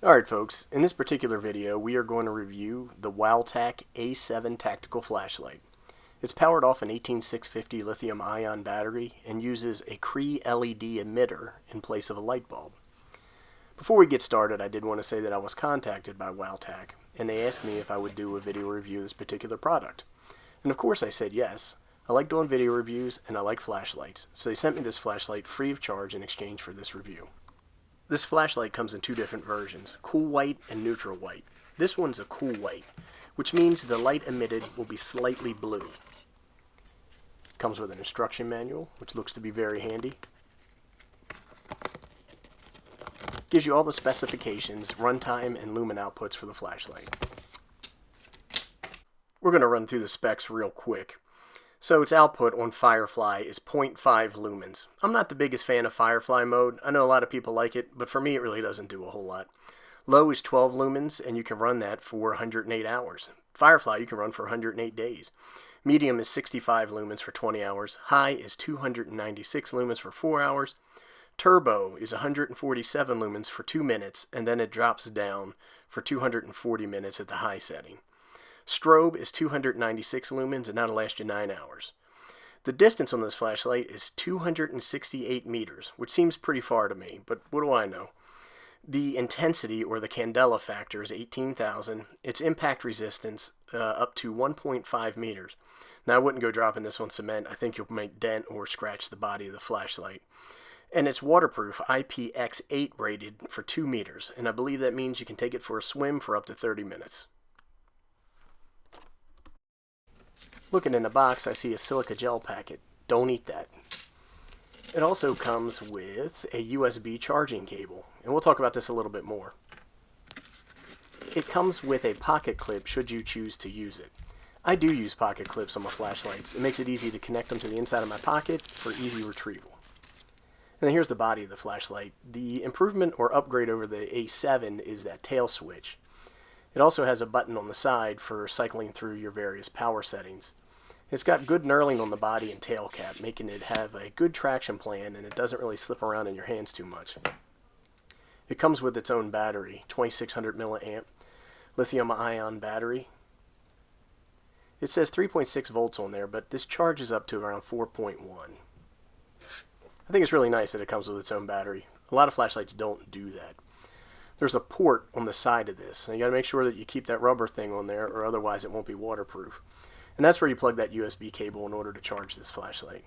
Alright folks, in this particular video we are going to review the Wowtac A7 tactical flashlight. It's powered off an 18650 lithium ion battery and uses a Cree LED emitter in place of a light bulb. Before we get started, I did want to say that I was contacted by Wowtac and they asked me if I would do a video review of this particular product. And of course I said yes. I like doing video reviews and I like flashlights, so they sent me this flashlight free of charge in exchange for this review. This flashlight comes in two different versions, cool white and neutral white. This one's a cool white, which means the light emitted will be slightly blue. Comes with an instruction manual, which looks to be very handy. Gives you all the specifications, runtime, and lumen outputs for the flashlight. We're going to run through the specs real quick. So its output on Firefly is 0.5 lumens. I'm not the biggest fan of Firefly mode. I know a lot of people like it, but for me it really doesn't do a whole lot. Low is 12 lumens, and you can run that for 108 hours. Firefly you can run for 108 days. Medium is 65 lumens for 20 hours. High is 296 lumens for 4 hours. Turbo is 147 lumens for 2 minutes, and then it drops down for 240 minutes at the high setting. Strobe is 296 lumens, and that'll last you 9 hours. The distance on this flashlight is 268 meters, which seems pretty far to me, but what do I know? The intensity, or the candela factor, is 18,000. Its impact resistance up to 1.5 meters. Now, I wouldn't go dropping this on cement. I think you'll make dent or scratch the body of the flashlight. And it's waterproof, IPX8 rated for 2 meters, and I believe that means you can take it for a swim for up to 30 minutes. Looking in the box, I see a silica gel packet. Don't eat that. It also comes with a USB charging cable, and we'll talk about this a little bit more. It comes with a pocket clip should you choose to use it. I do use pocket clips on my flashlights. It makes it easy to connect them to the inside of my pocket for easy retrieval. And then here's the body of the flashlight. The improvement or upgrade over the A7 is that tail switch. It also has a button on the side for cycling through your various power settings. It's got good knurling on the body and tail cap, making it have a good traction plan, and it doesn't really slip around in your hands too much. It comes with its own battery, 2600 milliamp lithium ion battery. It says 3.6 volts on there, but this charges up to around 4.1. I think it's really nice that it comes with its own battery. A lot of flashlights don't do that. There's a port on the side of this, and you got to make sure that you keep that rubber thing on there, or otherwise it won't be waterproof. And that's where you plug that USB cable in order to charge this flashlight.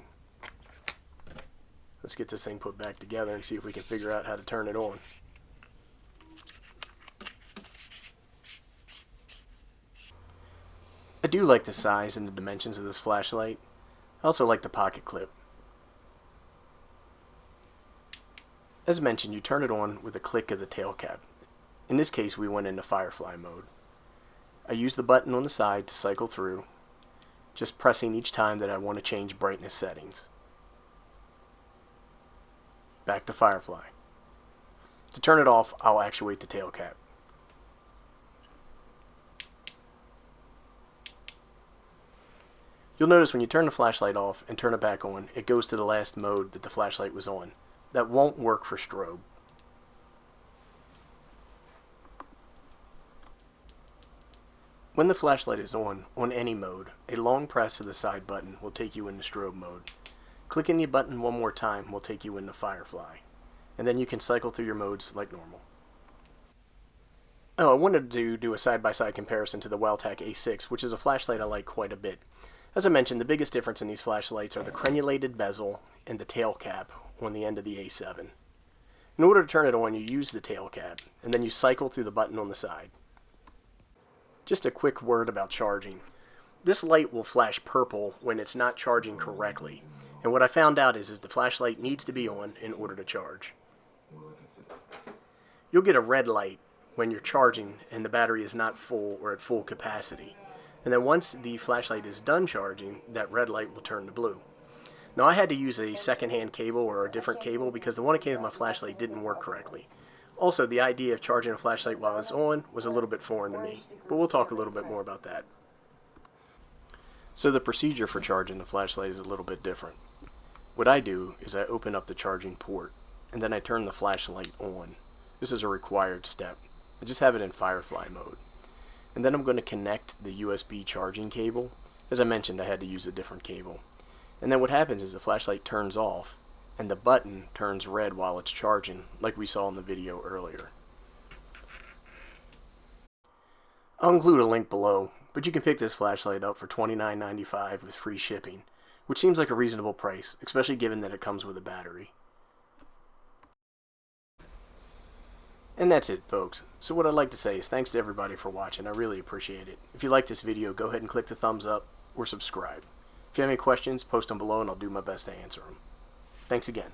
Let's get this thing put back together and see if we can figure out how to turn it on. I do like the size and the dimensions of this flashlight. I also like the pocket clip. As mentioned, you turn it on with a click of the tail cap. In this case, we went into Firefly mode. I use the button on the side to cycle through, just pressing each time that I want to change brightness settings. Back to Firefly. To turn it off, I'll actuate the tail cap. You'll notice when you turn the flashlight off and turn it back on, it goes to the last mode that the flashlight was on. That won't work for strobe. When the flashlight is on any mode, a long press of the side button will take you into strobe mode. Clicking the button one more time will take you into Firefly, and then you can cycle through your modes like normal. Oh, I wanted to do a side-by-side comparison to the Wowtac A6, which is a flashlight I like quite a bit. As I mentioned, the biggest difference in these flashlights are the crenulated bezel and the tail cap on the end of the A7. In order to turn it on, you use the tail cap, and then you cycle through the button on the side. Just a quick word about charging. This light will flash purple when it's not charging correctly, and what I found out is the flashlight needs to be on in order to charge. You'll get a red light when you're charging and the battery is not full or at full capacity, and then once the flashlight is done charging, that red light will turn to blue. Now, I had to use a second-hand cable or a different cable because the one that came with my flashlight didn't work correctly. Also, the idea of charging a flashlight while it's on was a little bit foreign to me, but we'll talk a little bit more about that. So the procedure for charging the flashlight is a little bit different. What I do is I open up the charging port, and then I turn the flashlight on. This is a required step. I just have it in Firefly mode. And then I'm going to connect the USB charging cable. As I mentioned, I had to use a different cable. And then what happens is the flashlight turns off and the button turns red while it's charging, like we saw in the video earlier. I'll include a link below, but you can pick this flashlight up for $29.95 with free shipping, which seems like a reasonable price, especially given that it comes with a battery. And that's it, folks. So what I'd like to say is thanks to everybody for watching. I really appreciate it. If you like this video, go ahead and click the thumbs up or subscribe. If you have any questions, post them below and I'll do my best to answer them. Thanks again.